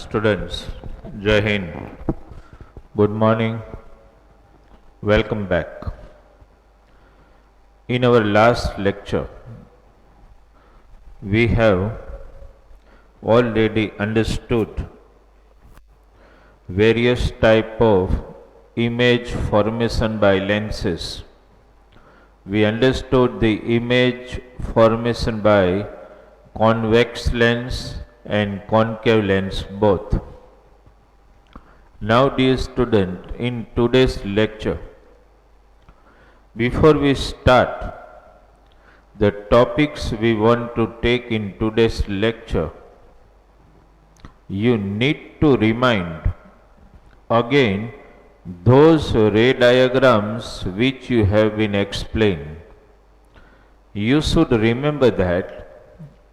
Students, Jai Hind. Good morning. Welcome back. In our last lecture, we have already understood various type of image formation by lenses. We understood the image formation by convex lens and concave lens both. Now, dear student, in today's lecture, before we start the topics we want to take in today's lecture, you need to remind again those ray diagrams which you have been explained. You should remember that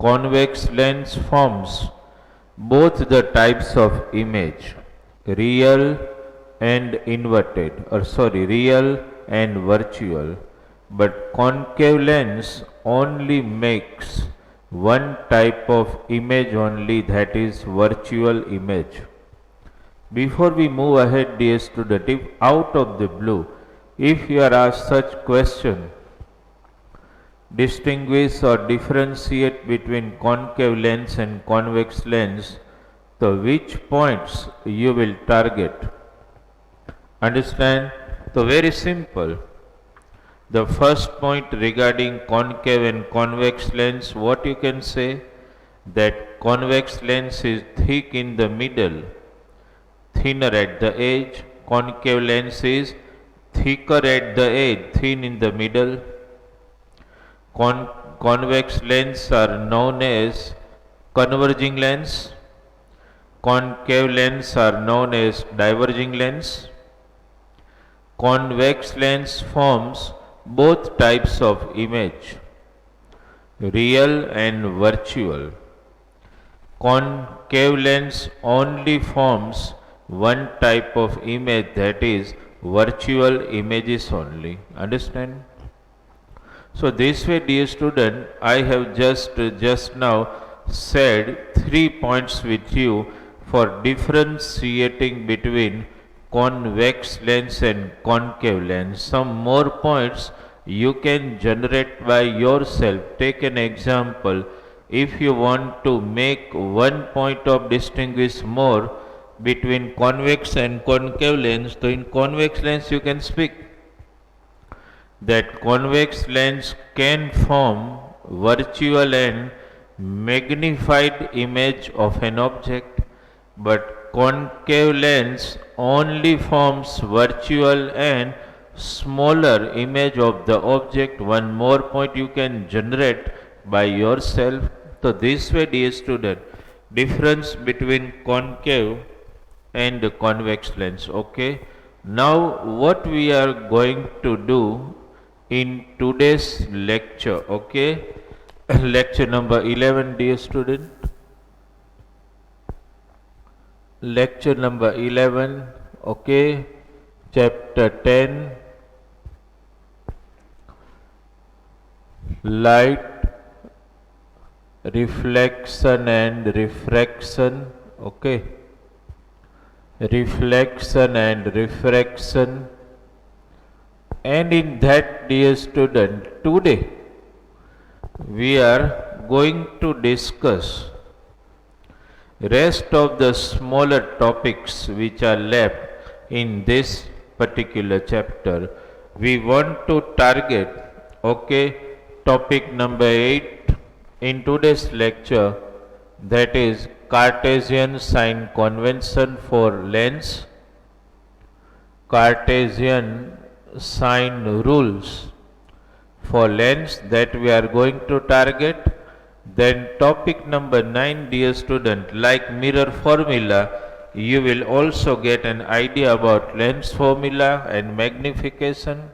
convex lens forms both the types of image, real and inverted, real and virtual, but concave lens only makes one type of image only, that is virtual image. Before we move ahead, dear student, if out of the blue, if you are asked such question, distinguish or differentiate between concave lens and convex lens, so which points you will target? Understand? So very simple. The first point regarding concave and convex lens, what you can say? That convex lens is thick in the middle, thinner at the edge. Concave lens is thicker at the edge, thin in the middle. Convex lens are known as converging lens. Concave lens are known as diverging lens. Convex lens forms both types of image, real and virtual. Concave lens only forms one type of image, that is virtual images only. Understand? So this way, dear student, I have just now said 3 points with you for differentiating between convex lens and concave lens. Some more points you can generate by yourself. Take an example. If you want to make one point of distinguish more between convex and concave lens, so in convex lens you can speak that convex lens can form virtual and magnified image of an object, but concave lens only forms virtual and smaller image of the object. One more point you can generate by yourself. So this way, dear student, difference between concave and convex lens. Okay. Now what we are going to do in today's lecture, okay, lecture number 11, dear student, lecture number 11, okay, chapter 10, light, reflection and refraction, okay, reflection and refraction. And in that, dear student, today we are going to discuss rest of the smaller topics which are left in this particular chapter. We want to target, okay, topic number 8 in today's lecture, that is Cartesian sign convention for lens, Cartesian sign rules for lens, that we are going to target. Then topic number 9, dear student, like mirror formula, you will also get an idea about lens formula and magnification.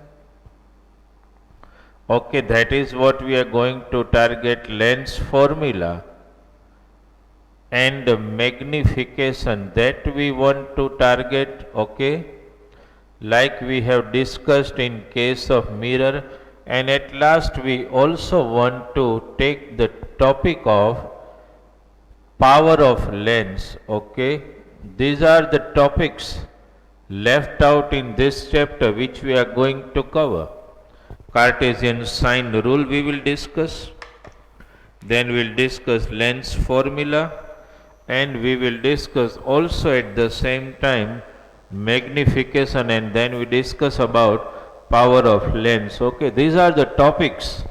Okay, that is what we are going to target, lens formula and magnification, that we want to target. Okay, like we have discussed in case of mirror. And at last we also want to take the topic of Power of lens. Okay, these are the topics left out in this chapter which we are going to cover. Cartesian sign rule we will discuss, then we will discuss lens formula, and we will discuss also at the same time magnification, and then we discuss about power of lens. Okay, these are the topics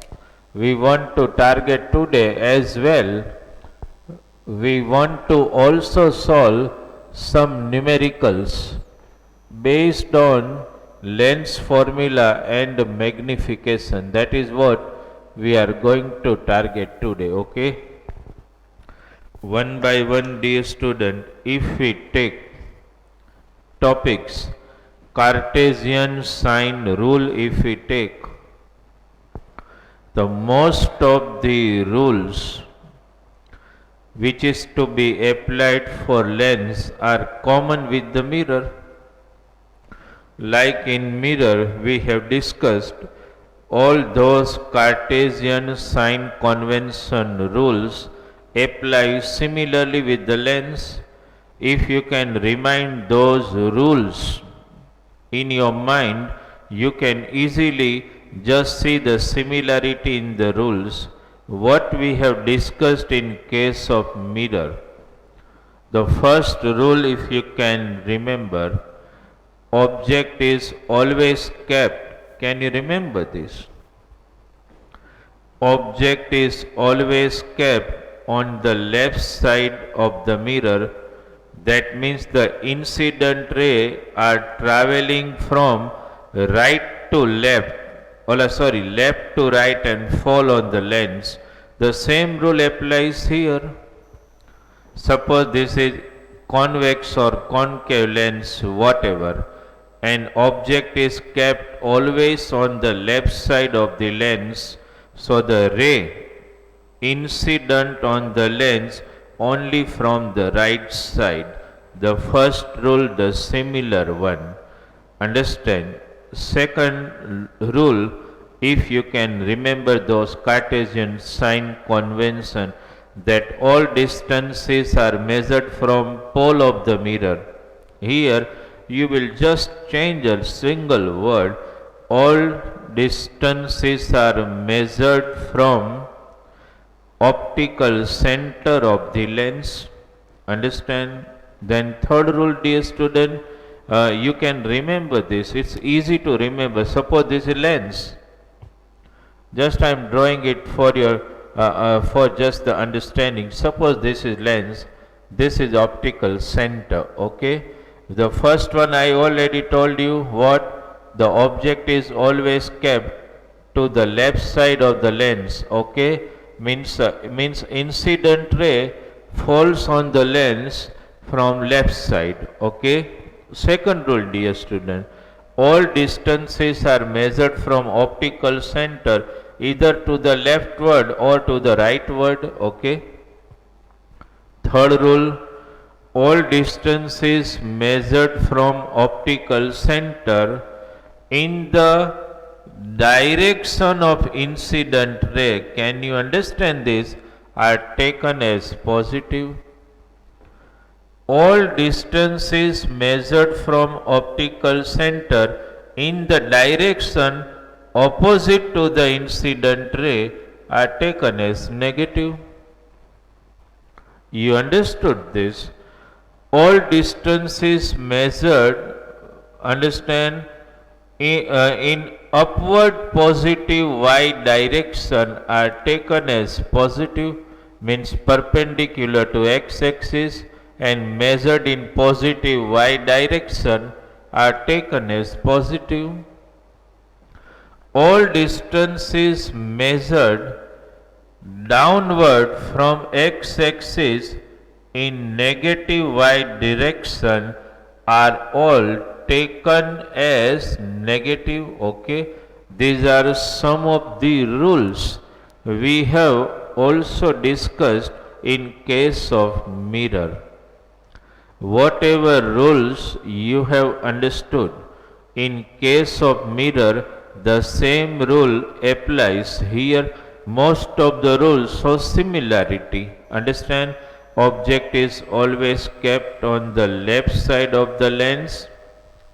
we want to target today. As well, we want to also solve some numericals based on lens formula and magnification. That is what we are going to target today. Okay, one by one, dear student, if we take topics Cartesian sign rule, if we take, the most of the rules which is to be applied for lens are common with the mirror. Like in mirror, we have discussed all those Cartesian sign convention rules apply similarly with the lens. If you can remind those rules in your mind, you can easily just see the similarity in the rules what we have discussed in case of mirror. The first rule, if you can remember, object is always kept. Can you remember this? Object is always kept on the left side of the mirror. That means the incident ray are traveling from right to left, left to right and fall on the lens. The same rule applies here. Suppose this is convex or concave lens, whatever, and object is kept always on the left side of the lens, so the ray incident on the lens only from the right side. The first rule, the similar one. Understand? Second rule, if you can remember those Cartesian sign convention, that all distances are measured from pole of the mirror. Here you will just change a single word. All distances are measured from optical center of the lens. Understand? Then third rule, dear student, you can remember this. It's easy to remember. Suppose this is lens. Just I am drawing it for your for just the understanding. Suppose this is lens, this is optical center. Okay, the first one I already told you what the object is always kept to the left side of the lens. Okay, means incident ray falls on the lens from left side. Okay, second rule, dear student, all distances are measured from optical center, either to the leftward or to the rightward. Okay, third rule, all distances measured from optical center in the direction of incident ray, can you understand this, are taken as positive. All distances measured from optical center in the direction opposite to the incident ray are taken as negative. You understood this? All distances measured, understand, in upward positive y direction are taken as positive, means perpendicular to x-axis, and measured in positive y direction are taken as positive. All distances measured downward from x-axis in negative y direction are all taken as negative. Okay, these are some of the rules we have also discussed in case of mirror. Whatever rules you have understood in case of mirror, the same rule applies here. Most of the rules show similarity. Understand? object is always kept on the left side of the lens.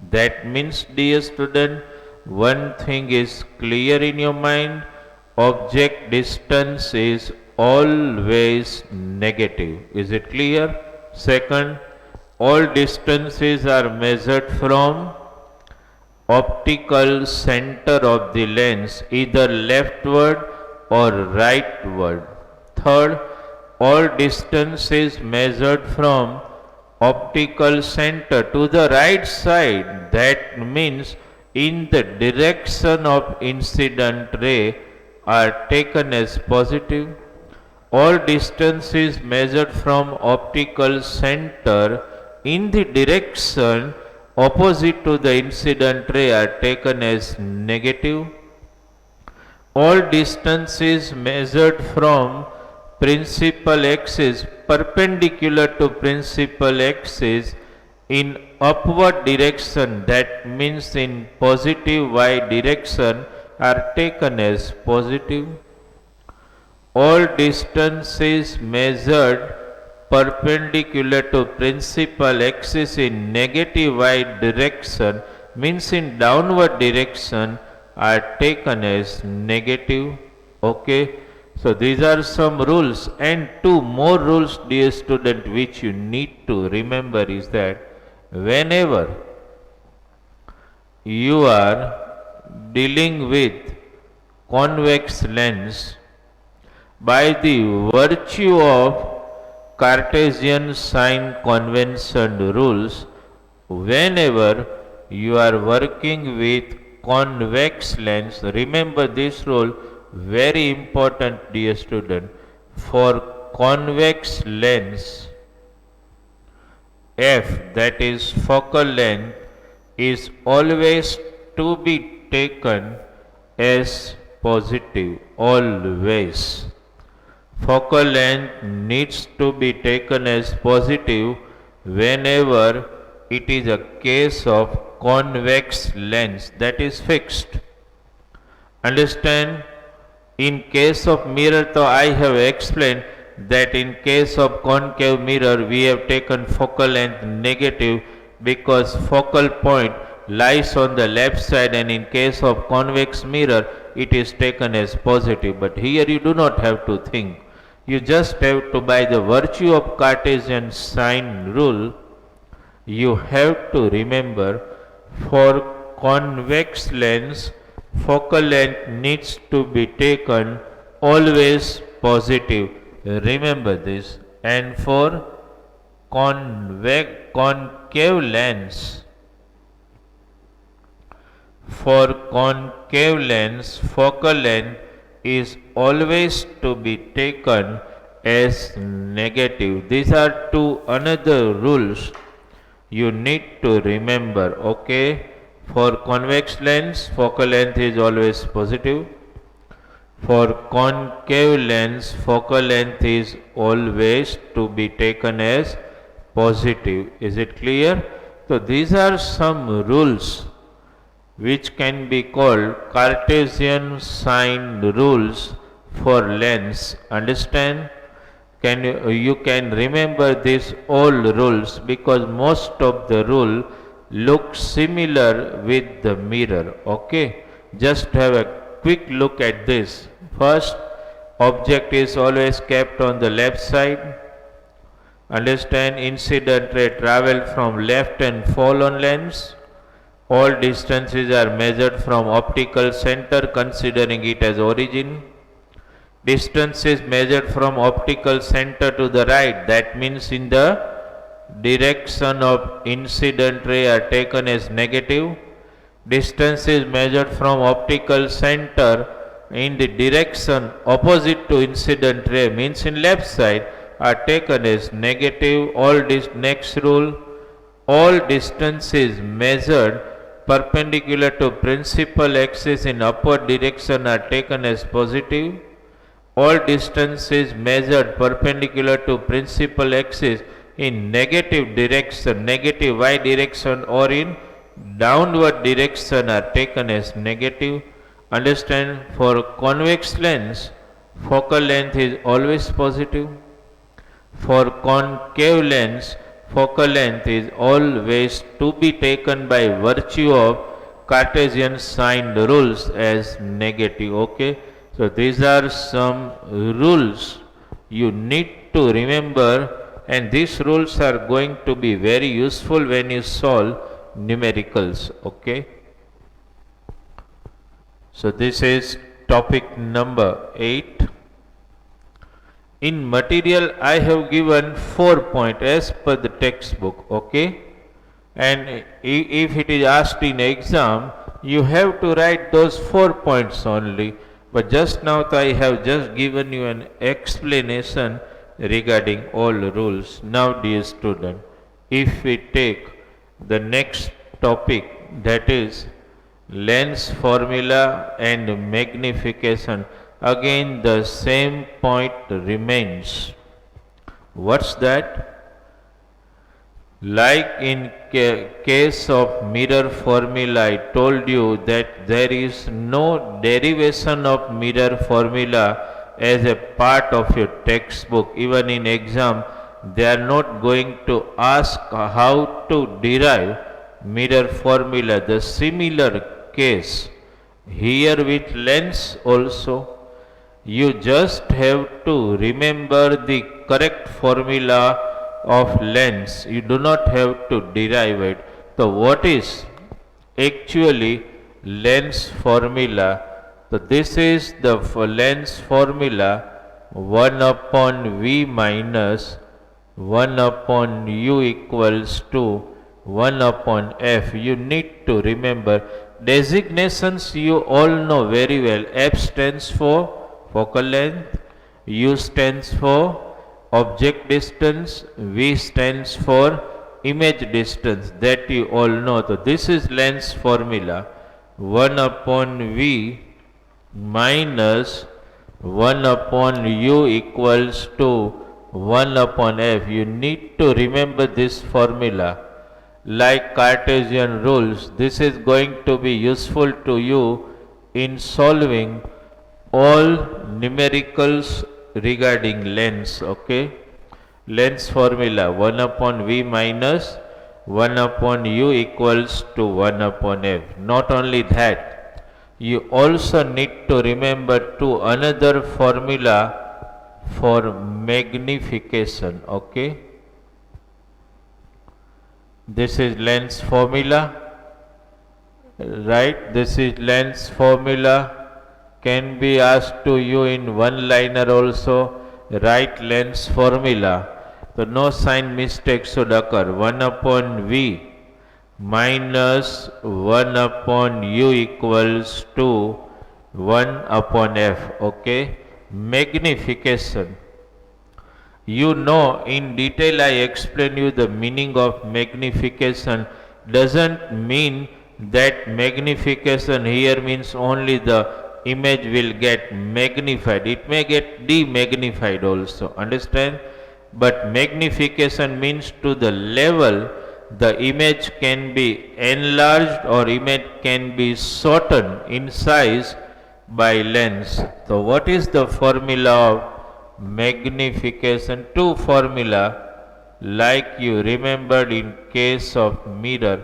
That means, dear student, one thing is clear in your mind, object distance is always negative. Is it clear? Second, all distances are measured from optical center of the lens, either leftward or rightward. Third, all distance is measured from optical center to the right side. That means in the direction of incident ray are taken as positive. All distance is measured from optical center in the direction opposite to the incident ray are taken as negative. All distance is measured from principal axis perpendicular to principal axis in upward direction, that means in positive y direction, are taken as positive. All distances measured perpendicular to principal axis in negative y direction, means in downward direction, are taken as negative. Okay. So these are some rules, and two more rules, dear student, which you need to remember is that whenever you are dealing with convex lens, by the virtue of Cartesian sign convention rules, whenever you are working with convex lens, remember this rule, very important, dear student. For convex lens, f, that is focal length, is always to be taken as positive, always. Focal length needs to be taken as positive whenever it is a case of convex lens, that is fixed. Understand? In case of mirror, though, I have explained that in case of concave mirror we have taken focal length negative because focal point lies on the left side, and in case of convex mirror it is taken as positive. But here you do not have to think. You just have to, by the virtue of Cartesian sign rule, you have to remember for convex lens focal length needs to be taken always positive. Remember this. And for concave lens, focal length is always to be taken as negative. These are two another rules you need to remember. Okay. For convex lens, focal length is always positive. For concave lens, focal length is always to be taken as positive. Is it clear? So these are some rules which can be called Cartesian sign rules for lens. Understand? You can remember these all rules because most of the rule look similar with the mirror. Okay, just have a quick look at this. First, object is always kept on the left side. Understand? Incident ray travel from left and fall on lens. All distances are measured from optical center considering it as origin. Distance is measured from optical center to the right, that means in the direction of incident ray are taken as negative. Distance is measured from optical center in the direction opposite to incident ray, means in left side, are taken as negative. Next rule, all distances measured perpendicular to principal axis in upward direction are taken as positive. All distances measured perpendicular to principal axis in negative direction, negative y direction, or in downward direction are taken as negative. Understand? For convex lens, focal length is always positive. For concave lens, focal length is always to be taken by virtue of Cartesian sign rules as negative. Okay, so these are some rules you need to remember, and these rules are going to be very useful when you solve numericals. Okay, so this is topic number 8. In material I have given 4 points as per the textbook, okay, and if it is asked in exam you have to write those 4 points only, but just now I have just given you an explanation regarding all rules. Now dear student, if we take the next topic, that is lens formula and magnification, again the same point remains. What's that? Like in case of mirror formula, I told you that there is no derivation of mirror formula as a part of your textbook. Even in exam, they are not going to ask how to derive mirror formula. The similar case here with lens also, you just have to remember the correct formula of lens. You do not have to derive it. So what is actually lens formula? So this is the lens formula, 1 upon V minus 1 upon U equals to 1 upon F. You need to remember designations you all know very well. F stands for focal length, U stands for object distance, V stands for image distance, that you all know. So this is lens formula, 1 upon V minus 1 upon U equals to 1 upon F. You need to remember this formula. Like Cartesian rules, this is going to be useful to you in solving all numericals regarding lens. Okay, lens formula, 1 upon V minus 1 upon U equals to 1 upon F. Not only that, you also need to remember another formula for magnification. Okay, this is lens formula, right? This is lens formula, can be asked to you in one liner also. Write lens formula. So no sign mistake should occur. 1 upon V minus 1 upon U equals to 1 upon F. Okay. Magnification. You know, in detail I explain you the meaning of magnification. Doesn't mean that magnification here means only the image will get magnified. It may get demagnified also. Understand? But magnification means to the level the image can be enlarged or image can be shortened in size by lens. So what is the formula of magnification? Two formula like you remembered in case of mirror,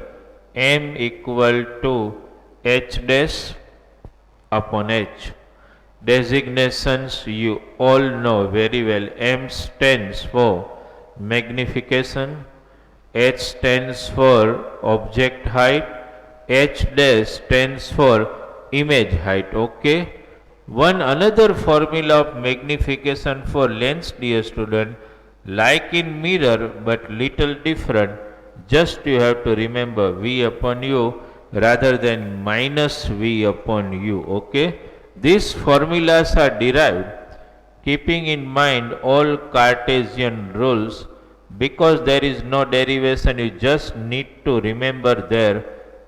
m equal to h dash upon h. Designations you all know very well. M stands for magnification, H stands for object height, H dash stands for image height. Okay. One another formula of magnification for lens, dear student, like in mirror but little different. Just you have to remember V upon U rather than minus V upon U. Okay. These formulas are derived keeping in mind all Cartesian rules. Because there is no derivation, you just need to remember their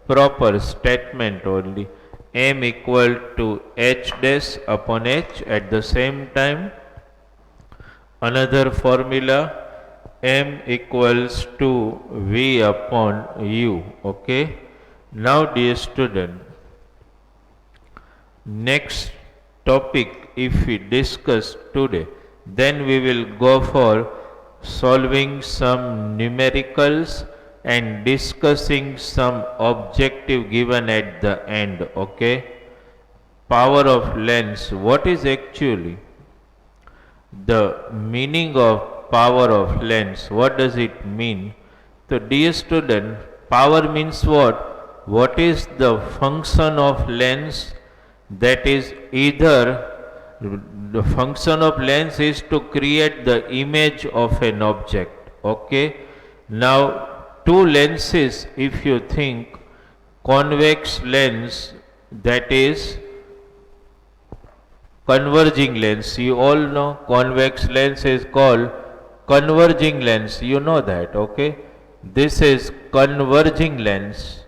proper statement only. M equal to H dash upon H. At the same time, another formula, M equals to V upon U. Okay. Now dear student, next topic if we discuss today, then we will go for solving some numericals and discussing some objective given at the end. Okay, power of lens. What is actually the meaning of power of lens? What does it mean? So, dear student, power means what? What is the function of lens? That is either the function of lens is to create the image of an object. Okay. Now, two lenses, if you think, convex lens, that is converging lens. You all know convex lens is called converging lens. You know that, okay? This is converging lens.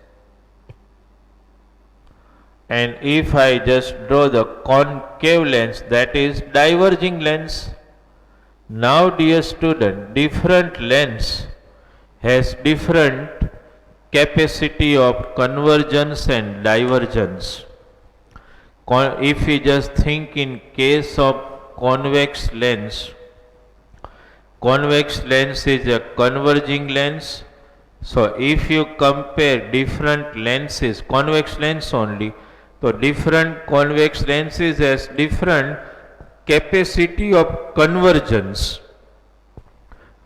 And if I just draw the concave lens, that is diverging lens. Now, dear student, different lens has different capacity of convergence and divergence. If we just think in case of convex lens is a converging lens. So, if you compare different lenses, convex lens only, so different convex lenses has different capacity of convergence.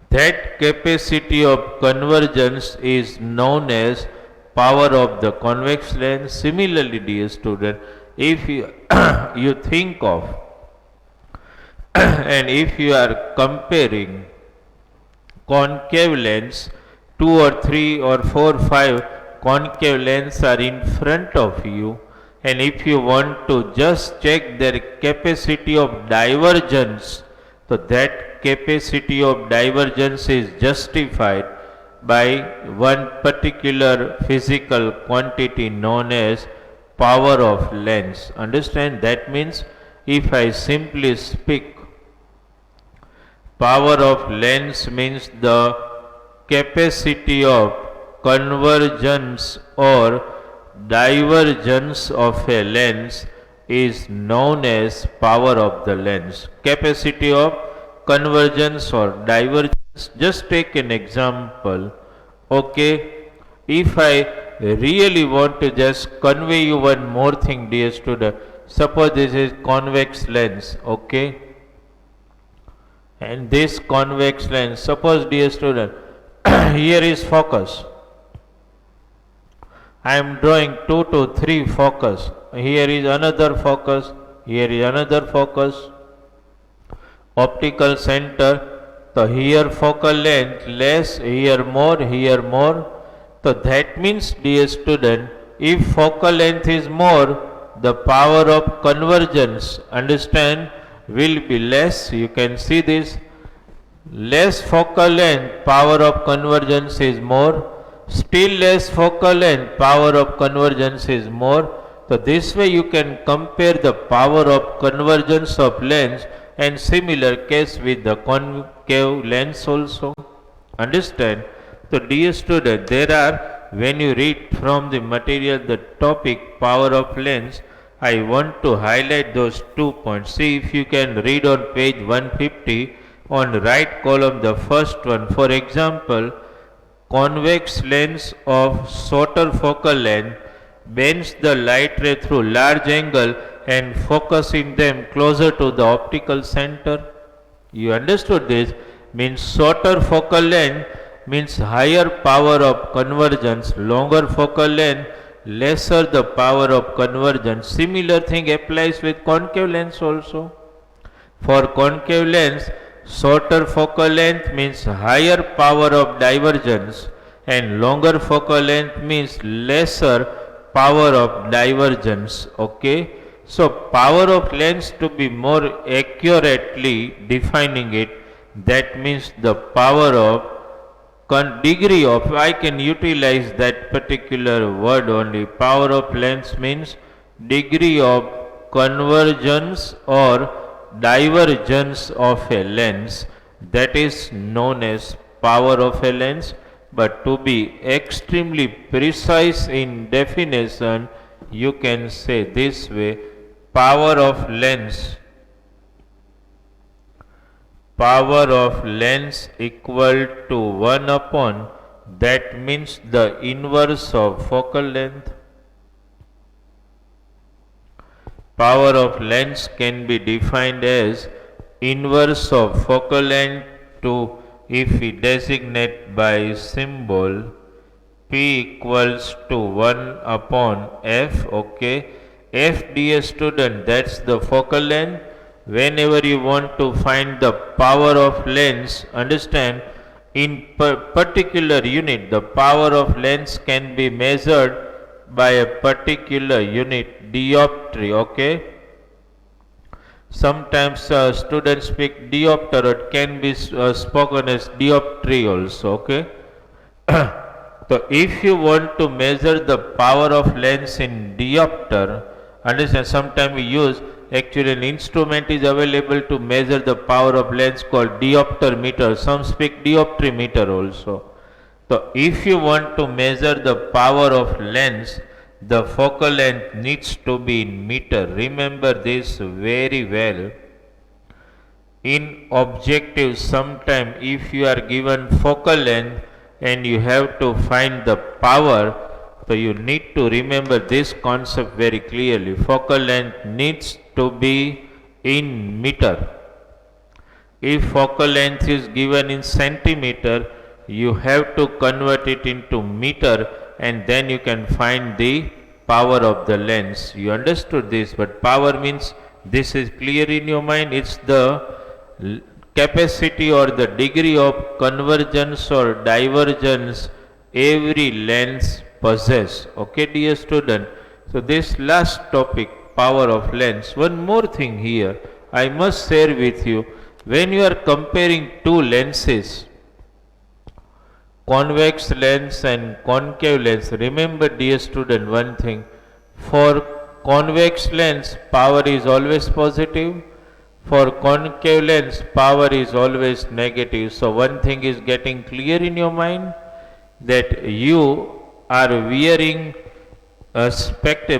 That capacity of convergence is known as power of the convex lens. Similarly, dear student, if you, you think of and if you are comparing concave lens, 2 or 3 or 4, 5 concave lenses are in front of you, and if you want to just check their capacity of divergence, so that capacity of divergence is justified by one particular physical quantity known as power of lens. Understand? That means if I simply speak, power of lens means the capacity of convergence or divergence of a lens is known as power of the lens. Capacity of convergence or divergence. Just take an example. Okay, if I really want to just convey you one more thing, dear student. Suppose this is convex lens. Okay, and this convex lens, suppose, dear student, here is focus. I am drawing 2 to 3 focus. Here is another focus. Here is another focus. Optical center. So here focal length less, here more, here more. So that means, dear student, if focal length is more, the power of convergence, understand, will be less. You can see this. Less focal length, power of convergence is more. Still less focal length, power of convergence is more. So this way you can compare the power of convergence of lens, and similar case with the concave lens also. Understand? So dear student, there are, when you read from the material the topic power of lens, I want to highlight those 2 points. See if you can read on page 150 on right column the first one. For example, convex lens of shorter focal length bends the light ray through large angle and focusing them closer to the optical center. You understood this? Means shorter focal length means higher power of convergence, longer focal length lesser the power of convergence. Similar thing applies with concave lens also. For concave lens, shorter focal length means higher power of divergence and longer focal length means lesser power of divergence. Okay. So, power of lens, to be more accurately defining it, that means the power of degree of, I can utilize that particular word only. Power of lens means degree of convergence or divergence of a lens, that is known as power of a lens. But to be extremely precise in definition, you can say this way: power of lens power of lens equal to 1 upon, that means the inverse of focal length. Power of lens can be defined as inverse of focal length to, if we designate by symbol, P equals to 1 upon F, okay. F, dear student, that's the focal length. Whenever you want to find the power of lens, understand, in particular unit, the power of lens can be measured by a particular unit, dioptry, okay. Sometimes students speak diopter, it can be spoken as dioptry also, okay. So if you want to measure the power of lens in diopter, understand, sometimes we use, actually an instrument is available to measure the power of lens called diopter meter. Some speak dioptry meter also. So if you want to measure the power of lens, the focal length needs to be in meter. Remember this very well. In objective, sometime if you are given focal length and you have to find the power, so you need to remember this concept very clearly. Focal length needs to be in meter. If focal length is given in centimeter, you have to convert it into meter, and then you can find the power of the lens. You understood this, but power means, this is clear in your mind, it's the capacity or the degree of convergence or divergence every lens possess, okay dear student. So this last topic, power of lens. One more thing here I must share with you. When you are comparing two lenses, convex lens and concave lens, remember dear student one thing, for convex lens power is always positive, for concave lens power is always negative. So one thing is getting clear in your mind, that you are wearing a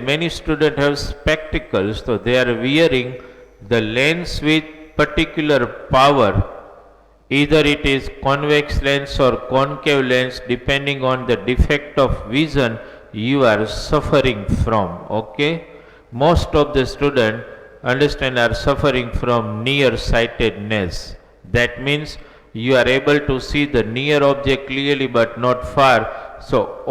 many students have spectacles, so they are wearing the lens with particular power, either it is convex lens or concave lens, depending on the defect of vision you are suffering from, okay. Most of the students, understand, are suffering from nearsightedness. That means you are able to see the near object clearly but not far. So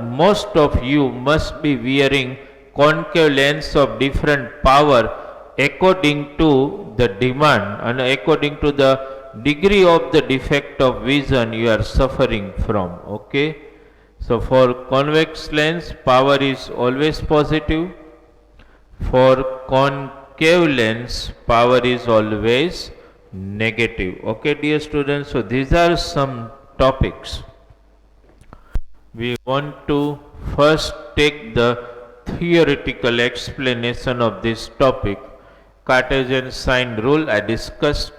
most of you must be wearing concave lens of different power according to the demand and according to the degree of the defect of vision you are suffering from, okay. So for convex lens power is always positive, for concave lens power is always negative, okay dear students. So these are some topics. We want to first take the theoretical explanation of this topic. Cartesian sign rule I discussed,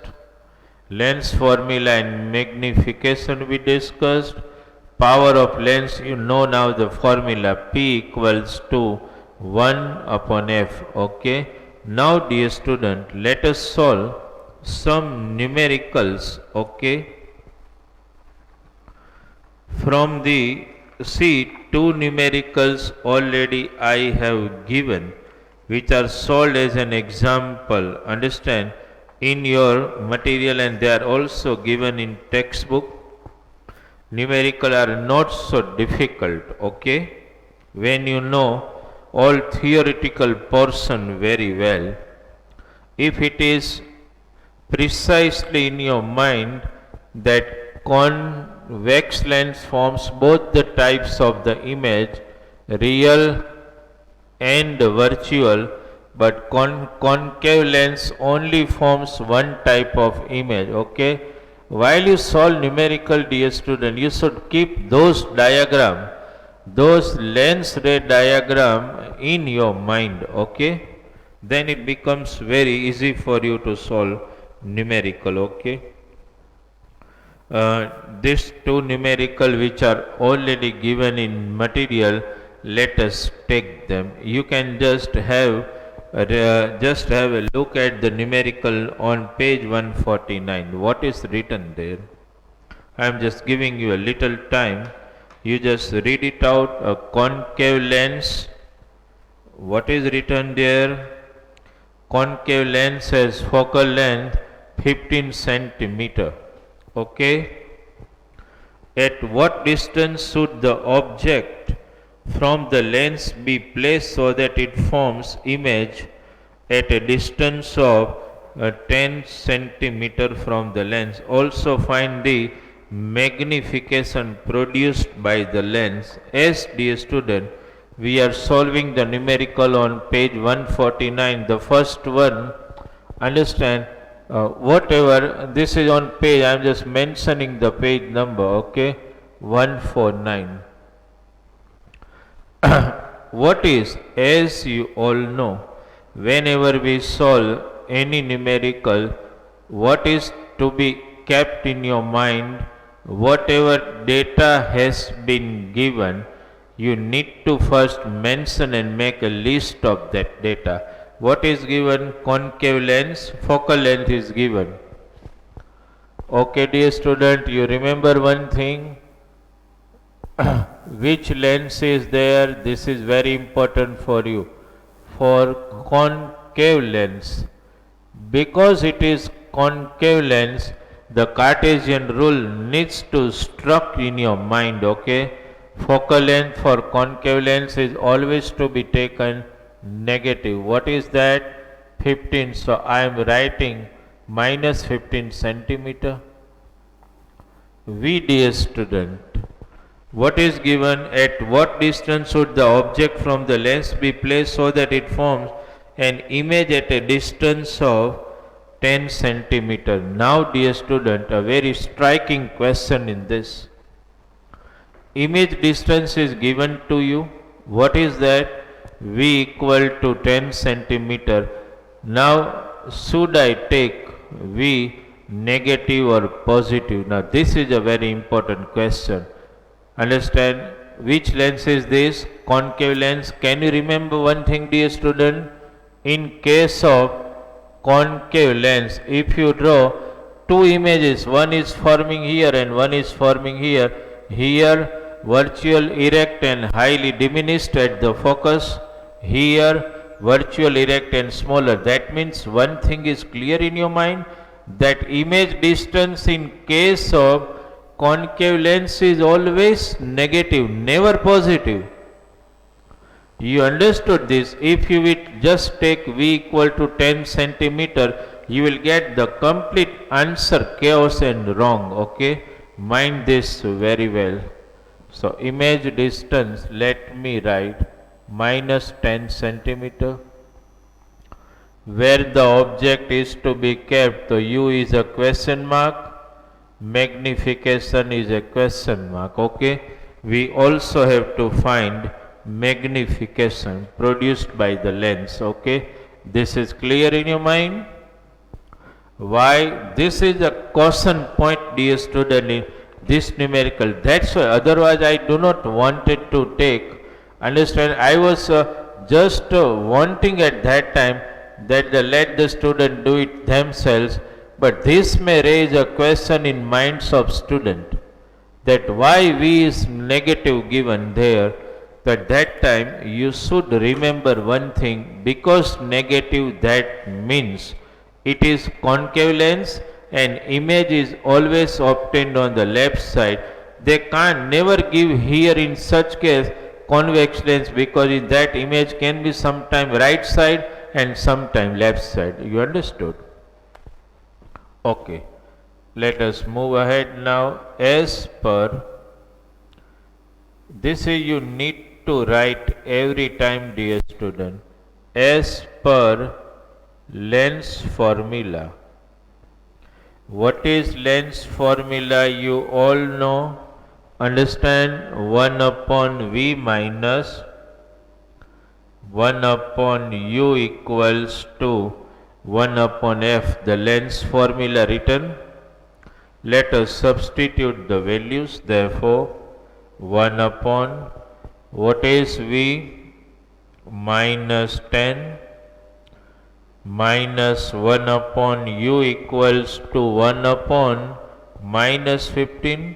lens formula and magnification we discussed, power of lens, you know now the formula, P equals to 1 upon F, okay. Now dear student, let us solve some numericals, okay. From the, see, two numericals already I have given, which are solved as an example, understand, in your material, and they are also given in textbook. Numerical are not so difficult, okay, when you know all theoretical portion very well. If it is precisely in your mind that convex lens forms both the types of the image, real and virtual, but concave lens only forms one type of image, okay. While you solve numerical, dear student, you should keep those diagram, those lens ray diagram in your mind, okay. Then it becomes very easy for you to solve numerical, okay. These two numerical which are already given in material, let us take them. You can just have just have a look at the numerical on page 149. What is written there? I am just giving you a little time. You just read it out. A concave lens. What is written there? Concave lens has focal length 15 centimeter. Okay. At what distance should the object from the lens be placed so that it forms image at a distance of 10 centimeter from the lens? Also find the magnification produced by the lens. As dear student, we are solving the numerical on page 149. The first one, understand, whatever this is on page, I am just mentioning the page number, okay, 149. What is, as you all know, whenever we solve any numerical, what is to be kept in your mind, whatever data has been given, you need to first mention and make a list of that data. What is given? Concave lens, focal length is given. Okay, dear student, you remember one thing? Which lens is there? This is very important for you. For concave lens, because it is concave lens, the Cartesian rule needs to struck in your mind, okay? Focal length for concave lens is always to be taken negative. What is that? 15. So I am writing minus 15 centimeter. Dear student, what is given? At what distance should the object from the lens be placed so that it forms an image at a distance of 10 centimeter? Now, dear student, a very striking question in this. Image distance is given to you. What is that? V equal to 10 centimeter. Now, should I take V negative or positive? Now, this is a very important question. Understand, which lens is this? Concave lens. Can you remember one thing, dear student? In case of concave lens, if you draw two images, one is forming here and one is forming here, here virtual erect and highly diminished at the focus, here virtual erect and smaller. That means one thing is clear in your mind, that image distance in case of concave lens is always negative, never positive. You understood this? If you will just take V equal to 10 centimeter, you will get the complete answer, chaos and wrong, okay? Mind this very well. So, image distance, let me write minus 10 centimeter. Where the object is to be kept, the U is a question mark, magnification is a question mark, okay? We also have to find magnification produced by the lens, okay? This is clear in your mind? Why? This is a caution point, dear student, in this numerical. That's why, otherwise I do not wanted to take. Understand, I was just wanting at that time that let the student do it themselves, but this may raise a question in minds of student, that why V is negative given there. At that time you should remember one thing, because negative, that means it is concave lens and image is always obtained on the left side. They can't never give here in such case convex lens, because in that image can be sometime right side and sometime left side. You understood? Okay. Let us move ahead now. As per, this is you need to write every time, dear student. As per lens formula. What is lens formula? You all know. Understand, 1 upon V minus 1 upon U equals to 1 upon F, the lens formula written. Let us substitute the values. Therefore, 1 upon, what is V? Minus 10 minus 1 upon u equals to 1 upon minus 15.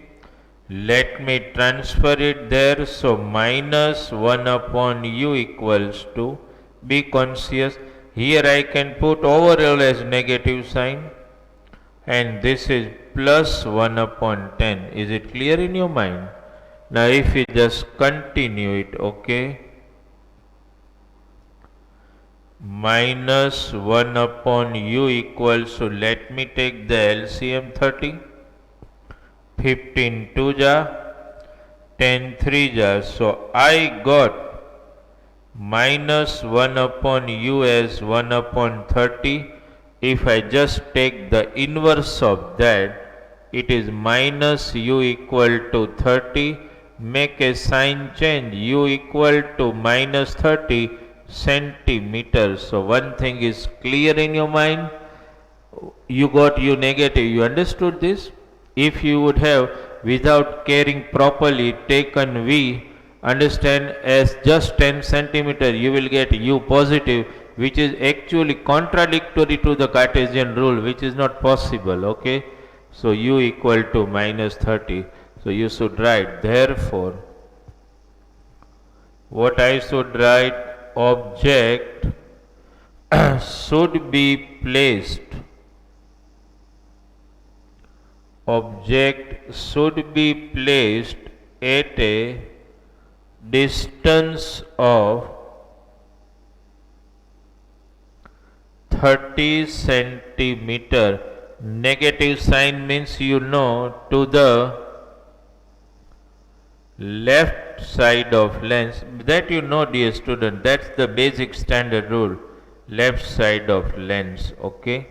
Let me transfer it there. So minus 1 upon u equals to, be conscious, here I can put overall as negative sign, and this is plus 1 upon 10. Is it clear in your mind? Now if we just continue it, okay, minus 1 upon u equals to, let me take the LCM 30, 15 2 ja, 10 3 ja, so I got minus 1 upon u as 1 upon 30. If I just take the inverse of that, it is minus u equal to 30. Make a sign change, u equal to minus 30 centimeters. So one thing is clear in your mind. You got u negative. You understood this? If you would have, without caring properly, taken v, understand, as just 10 centimeter, you will get u positive, which is actually contradictory to the Cartesian rule, which is not possible. Okay, so u equal to minus 30. So you should write, therefore, what I should write, object should be placed, object should be placed at a distance of 30 centimeter. Negative sign means, you know, to the left side of lens. That you know, dear student, that's the basic standard rule, left side of lens. Okay,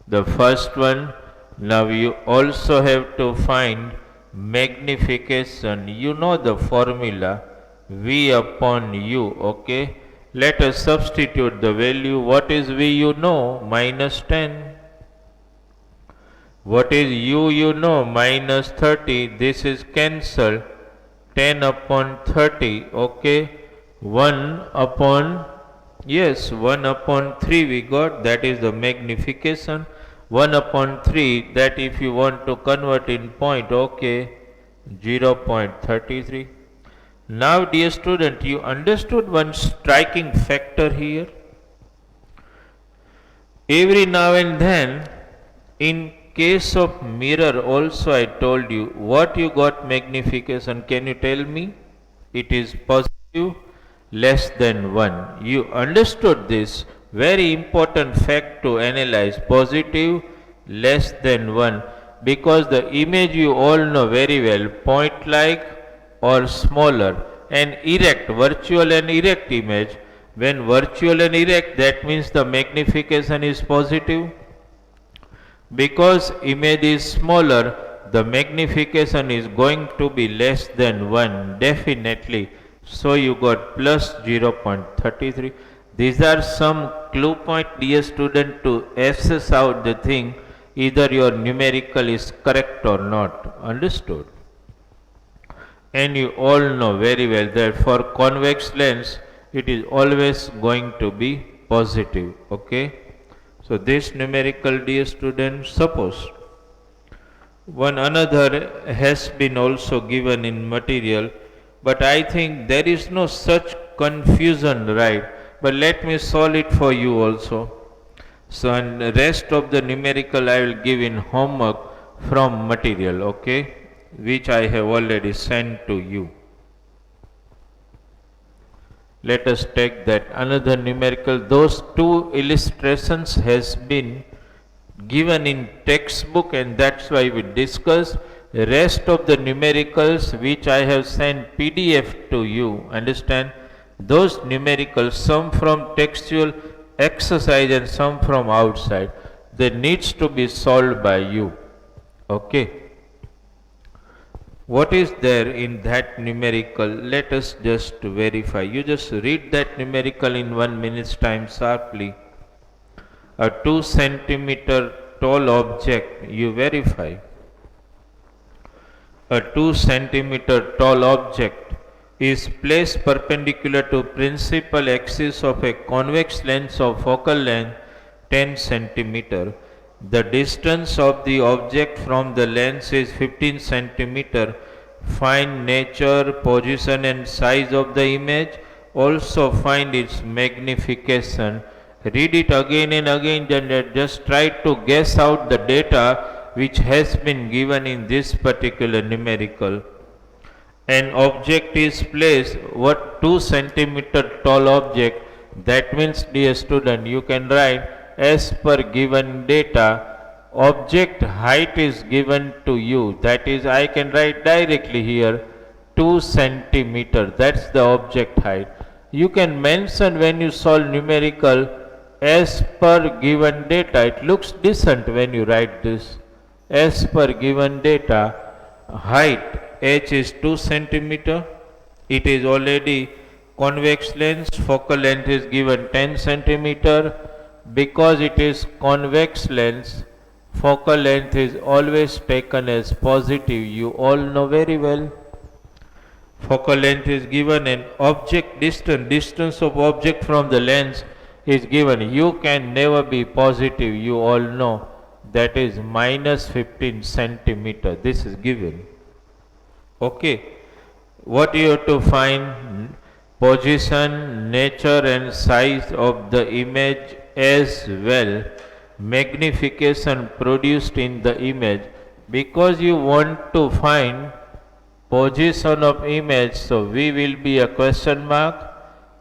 the first one. Now you also have to find magnification. You know the formula, v upon u. Okay, let us substitute the value. What is v? You know, minus 10. What is u? You know, minus 30. This is cancelled. 10 upon 30. Okay, 1 upon, yes, 1 upon 3 we got. That is the magnification. 1 upon 3, that if you want to convert in point, okay, 0.33. Now dear student, you understood one striking factor here. Every now and then, in case of mirror also, I told you, what you got magnification, can you tell me? It is positive, less than 1. You understood this? Very important fact to analyze, positive less than 1, because the image you all know very well, point like or smaller, and erect, virtual and erect image. When virtual and erect, that means the magnification is positive. Because image is smaller, the magnification is going to be less than 1, definitely. So you got plus 0.33. These are some clue point, dear student, to assess out the thing, either your numerical is correct or not. Understood? And you all know very well that for convex lens, it is always going to be positive. Okay? So this numerical, dear student, suppose one another has been also given in material, but I think there is no such confusion, right? But let me solve it for you also. So and the rest of the numerical I will give in homework from material, okay, which I have already sent to you. Let us take that another numerical. Those two illustrations has been given in textbook, and that's why we discuss. The rest of the numericals which I have sent PDF to you, understand, those numericals, some from textual exercise and some from outside, they needs to be solved by you. Okay. What is there in that numerical? Let us just verify. You just read that numerical in 1 minute's time sharply. A 2 centimeter tall object, you verify. A 2 centimeter tall object is placed perpendicular to principal axis of a convex lens of focal length 10 centimeter. The distance of the object from the lens is 15 centimeter. Find nature, position and size of the image. Also find its magnification. Read it again and again and just try to guess out the data which has been given in this particular numerical. An object is placed, what 2 centimeter tall object, that means dear student you can write as per given data object height is given to you, that is I can write directly here 2 centimeter, that's the object height. You can mention when you solve numerical as per given data, it looks decent when you write this as per given data. Height h is 2 centimeter. It is already convex lens. Focal length is given 10 centimeter. Because it is convex lens, focal length is always taken as positive. You all know very well. Focal length is given and object distance of object from the lens is given. You can never be positive. You all know that is minus 15 centimeter. This is given. Okay. What you have to find? Position, nature and size of the image as well. Magnification produced in the image. Because you want to find position of image, so V will be a question mark.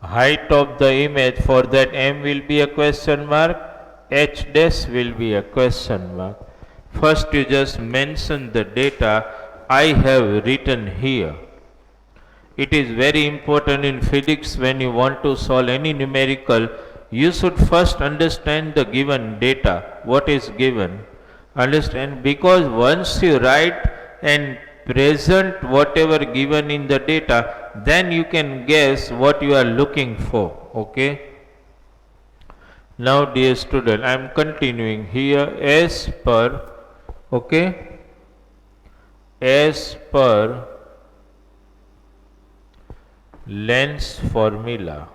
Height of the image, for that M will be a question mark. H dash will be a question mark. First you just mention the data I have written here. It is very important in physics when you want to solve any numerical, you should first understand the given data, what is given. Understand, because once you write and present whatever given in the data, then you can guess what you are looking for. Okay. Now dear student, I am continuing here as per, okay, as per lens formula.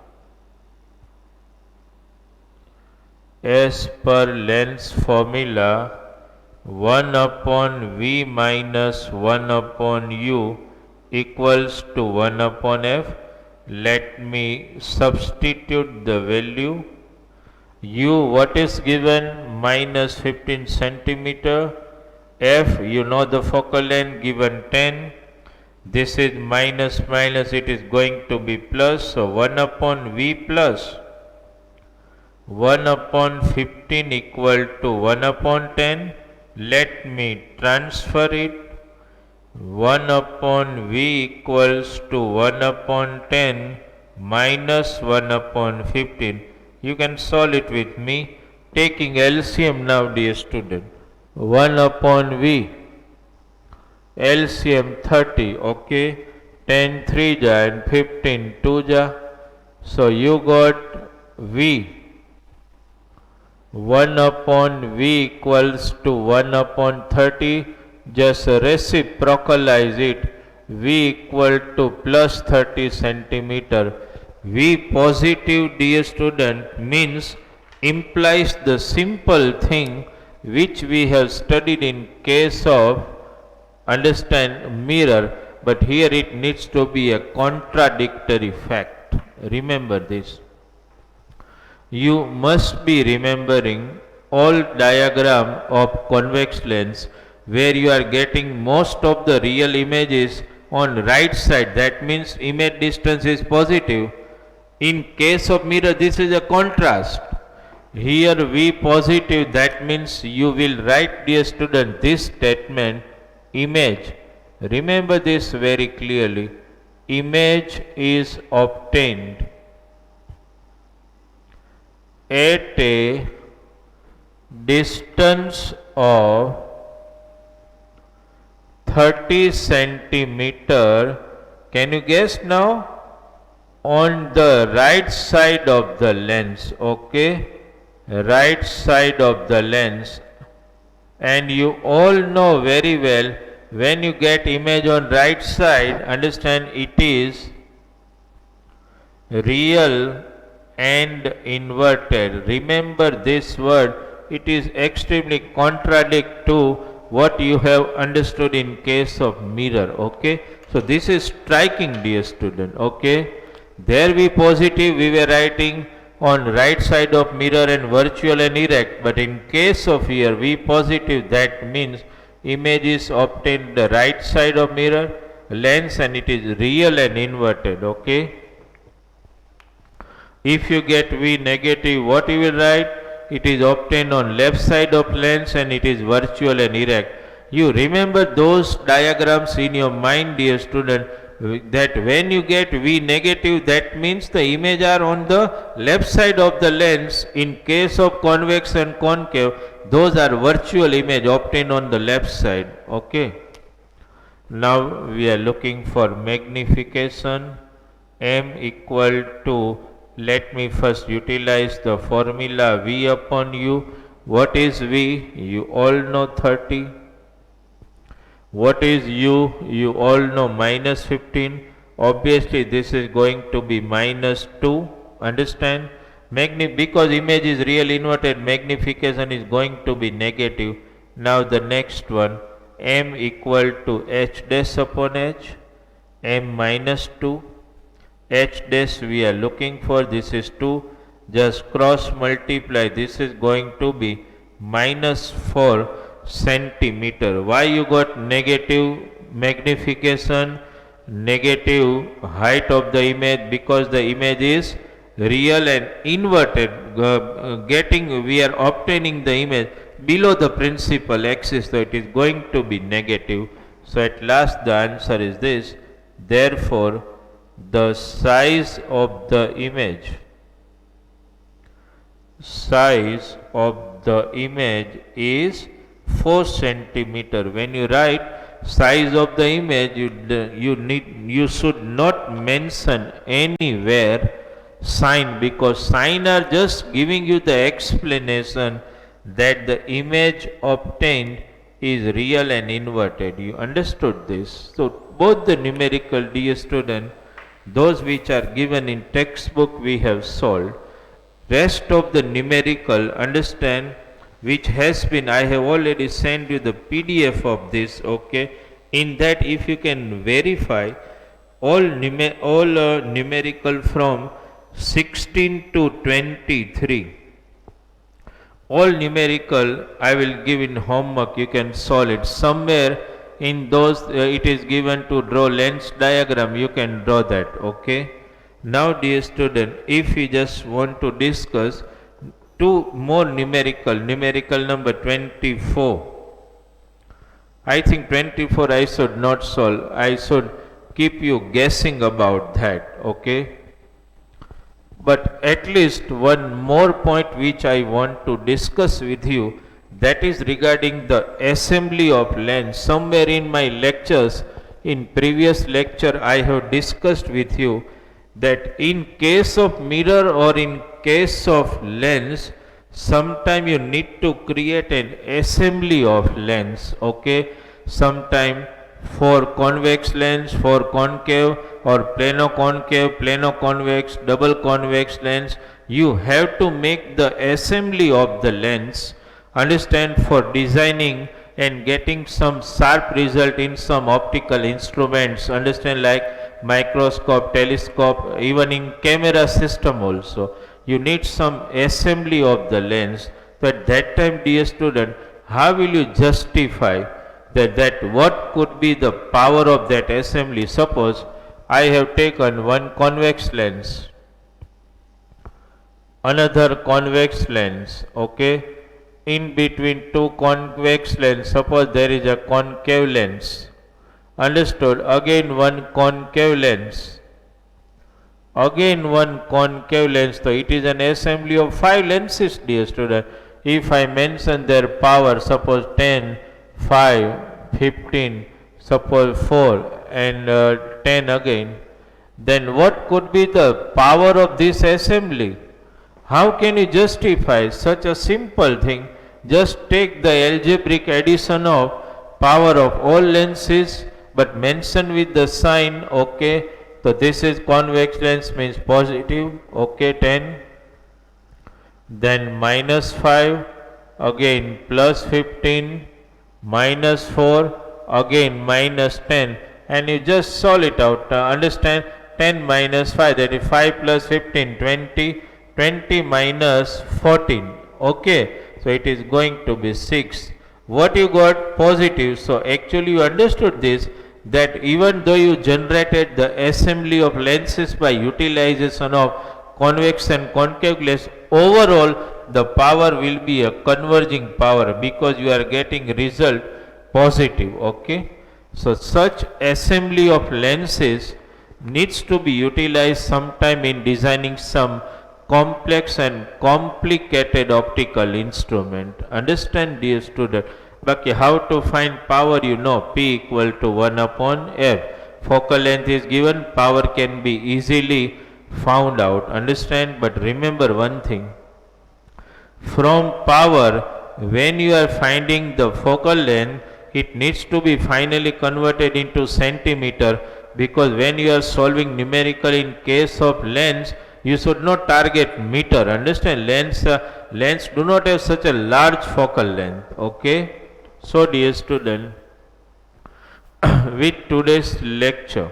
As per lens formula, 1 upon V minus 1 upon U equals to 1 upon F. Let me substitute the value. U, what is given? Minus 15 centimeter. F, you know the focal length, given 10. This is minus minus, it is going to be plus. So 1 upon V plus 1 upon 15 equal to 1 upon 10. Let me transfer it. 1 upon V equals to 1 upon 10 minus 1 upon 15. You can solve it with me. Taking LCM now, dear student. 1 upon V. LCM 30. Okay. 10 3 ja and 15 2 ja. So you got V. 1 upon V equals to 1 upon 30. Just reciprocalize it. V equal to plus 30 centimeter. V positive, dear student, means implies the simple thing which we have studied in case of, understand, mirror, but here it needs to be a contradictory fact. Remember this. You must be remembering all diagram of convex lens where you are getting most of the real images on right side. That means image distance is positive. In case of mirror, this is a contrast. Here V positive, that means you will write, dear student, this statement, image. Remember this very clearly. Image is obtained at a distance of 30 centimeter. Can you guess now? On the right side of the lens. Okay. Right side of the lens. And you all know very well, when you get image on right side, understand it is real and inverted. Remember this word, it is extremely contradict to what you have understood in case of mirror. Okay, so this is striking, dear student. Okay, there we positive we were writing on right side of mirror and virtual and erect, but in case of here V positive, that means image is obtained the right side of mirror lens and it is real and inverted. Okay, if you get V negative, what you will write? It is obtained on left side of lens and it is virtual and erect. You remember those diagrams in your mind, dear student, that when you get V negative, that means the image are on the left side of the lens. In case of convex and concave, those are virtual image obtained on the left side. Okay. Now we are looking for magnification. M equal to, let me first utilize the formula V upon U. What is V? You all know 30. What is U? You all know minus 15. Obviously this is going to be minus 2. Understand? Because image is real inverted, magnification is going to be negative. Now the next one, M equal to H dash upon H, M minus 2. H dash we are looking for, this is 2, just cross multiply, this is going to be minus 4 centimeter. Why you got negative magnification, negative height of the image? Because the image is real and inverted, we are obtaining the image below the principal axis, so it is going to be negative. So at last the answer is this. Therefore the size of the image is 4 centimeter. When you write size of the image, you should not mention anywhere sign, because sign are just giving you the explanation that the image obtained is real and inverted. You understood this? So both the numerical, dear student, those which are given in textbook we have solved. Rest of the numerical, understand, which has been, I have already sent you the PDF of this. Okay, in that if you can verify all numerical from 16 to 23, all numerical I will give in homework, you can solve it. Somewhere in those it is given to draw lens diagram, you can draw that. Okay, now dear student, if you just want to discuss two more numerical number 24, I think 24 I should not solve, I should keep you guessing about that. Okay, but at least one more point which I want to discuss with you, that is regarding the assembly of lens. Somewhere in my lectures, in previous lecture, I have discussed with you that in case of mirror or in case of lens, sometime you need to create an assembly of lens. Okay, sometime for convex lens, for concave or plano-concave, plano-convex, double convex lens, you have to make the assembly of the lens. Understand, for designing and getting some sharp result in some optical instruments. Understand, like microscope, telescope, even in camera system also. You need some assembly of the lens. So at that time, dear student, how will you justify that what could be the power of that assembly? Suppose I have taken one convex lens, another convex lens. Okay, in between two convex lens, suppose there is a concave lens. Understood? Again one concave lens, again one concave lens. So it is an assembly of 5 lenses, dear student. If I mention their power, suppose 10, 5, 15, suppose 4 and 10 again, then what could be the power of this assembly? How can you justify such a simple thing? Just take the algebraic addition of power of all lenses, but mention with the sign. Okay, So this is convex lens means positive, okay, 10. Then minus 5, again plus 15, minus 4, again minus 10, and you just solve it out. Understand, 10 minus 5, that is 5 plus 15, 20, 20 minus 14, okay, so it is going to be 6. What you got? Positive. So actually you understood this, that even though you generated the assembly of lenses by utilization of convex and concave glass, overall the power will be a converging power because you are getting result positive, okay. So such assembly of lenses needs to be utilized sometime in designing some complex and complicated optical instrument. Understand, dear student? But how to find power? You know, P equal to 1 upon F. Focal length is given, power can be easily found out. Understand? But remember one thing. From power, when you are finding the focal length, it needs to be finally converted into centimeter, because when you are solving numerical in case of lens, you should not target meter. Understand? Lens do not have such a large focal length, okay. So dear student, with today's lecture,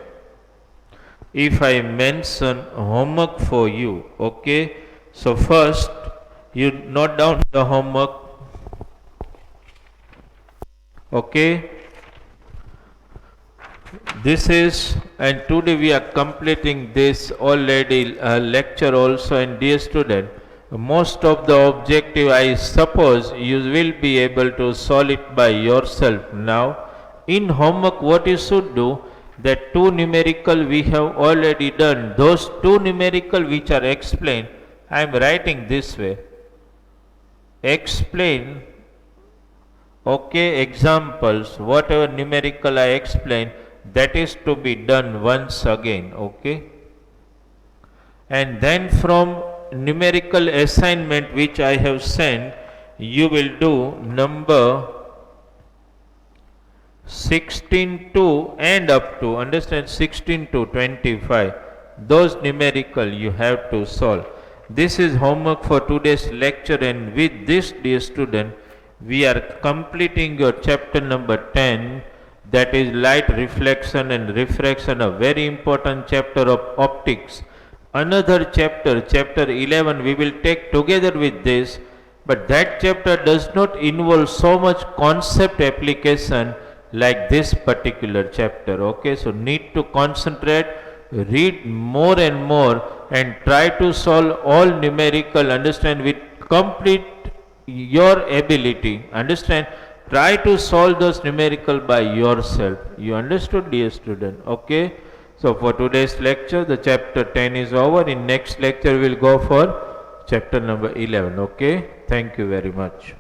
if I mention homework for you, okay, so first you note down the homework, okay. This is, and today we are completing this already lecture also. And dear student, most of the objective I suppose you will be able to solve it by yourself. Now in homework what you should do, that two numerical we have already done, those two numerical which are explained, I am writing this way, explain, okay, examples, whatever numerical I explain, that is to be done once again, okay. And then from numerical assignment which I have sent, you will do number 16 to and up to, understand, 16 to 25, those numerical you have to solve. This is homework for today's lecture, and with this, dear student, we are completing your chapter number 10, that is light reflection and refraction, a very important chapter of optics. Another chapter, chapter 11, we will take together with this, but that chapter does not involve so much concept application like this particular chapter, okay. So need to concentrate, read more and more, and try to solve all numerical, understand, with complete your ability, understand. Try to solve those numerical by yourself. You understood, dear student? Okay. So for today's lecture, the chapter 10 is over. In next lecture, we will go for chapter number 11. Okay. Thank you very much.